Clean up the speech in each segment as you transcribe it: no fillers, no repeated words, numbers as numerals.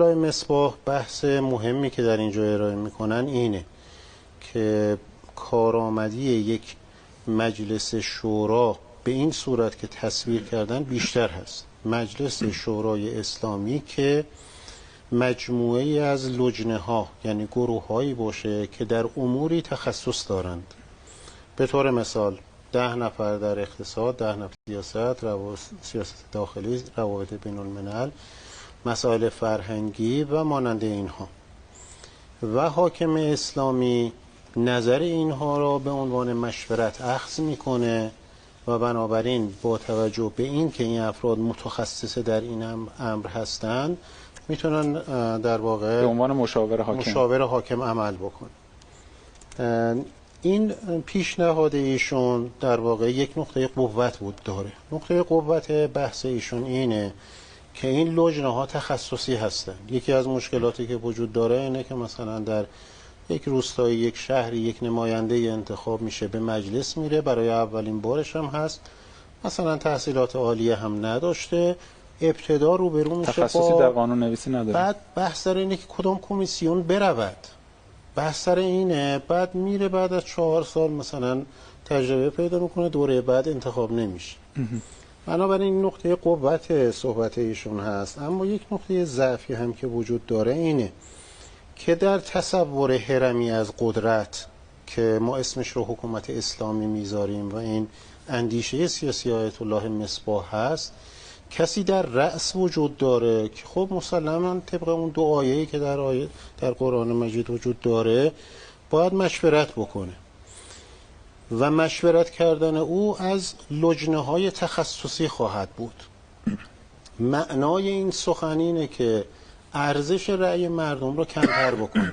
آقای مصباح بحث مهمی که در اینجا ارائه میکنن اینه که کارآمدی یک مجلس شورا به این صورت که تصویر کردن بیشتر هست. مجلس شورای اسلامی که مجموعه از لجنه ها یعنی گروه هایی باشه که در اموری تخصص دارند. به طور مثال 10 نفر در اقتصاد، 10 نفر سیاست داخلی، روابط بین الملل، مسائل فرهنگی و مانند اینها، و حاکم اسلامی نظر اینها را به عنوان مشورت اخذ میکنه و بنابراین با توجه به این که این افراد متخصص در این امر هستند میتونن در واقع به عنوان مشاور حاکم عمل بکنن. این پیشنهاد ایشون در واقع یک نقطه قوت بود داره. نقطه قوت بحث ایشون اینه که این لجنه ها تخصصی هستند. یکی از مشکلاتی که وجود داره اینه که مثلا در یک روستایی، یک شهری، یک نماینده انتخاب میشه، به مجلس میره، برای اولین بارش هم هست، مثلا تحصیلات عالیه هم نداشته، ابتدا روبرو میشه تخصصی در قانون نویسی نداره. بعد بحث سر اینه که کدام کمیسیون برود، بحث سر اینه، بعد میره بعد از 4 سال مثلا تجربه پیدا میکنه، دوره بعد انتخاب نمیشه. بنابراین این نقطه قوت صحبت ایشون هست. اما یک نقطه ضعفی هم که وجود داره اینه که در تصور هرمی از قدرت که ما اسمش رو حکومت اسلامی میذاریم و این اندیشه سیاسی آیت الله مصباح هست، کسی در رأس وجود داره که خب مسلماً طبق اون دو آیه‌ای که در قرآن مجید وجود داره باید مشورت بکنه و مشورت کردن او از لجنه‌های تخصصی خواهد بود. معنای این سخن اینه که ارزش رأی مردم رو کمتر بکنیم.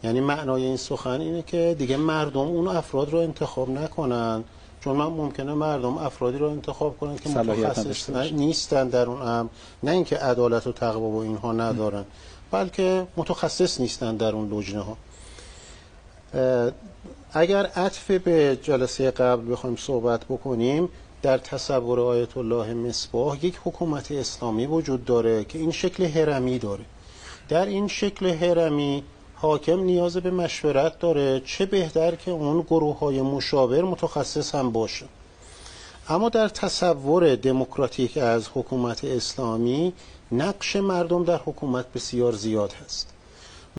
یعنی معنای این سخن اینه که دیگه مردم اون افراد رو انتخاب نکنن، چون ممکنه مردم افرادی رو انتخاب کنن که متخصص نیستن در اون امر، نه اینکه عدالت و تقوا و اینها ندارن، بلکه متخصص نیستن در اون لجنه ها. اگر عطف به جلسه قبل بخوایم صحبت بکنیم، در تصور آیت الله مصباح یک حکومت اسلامی وجود داره که این شکل هرمی داره. در این شکل هرمی حاکم نیاز به مشورت داره، چه بهتر که اون گروه های مشاور متخصص هم باشه. اما در تصور دموکراتیک از حکومت اسلامی نقش مردم در حکومت بسیار زیاد هست.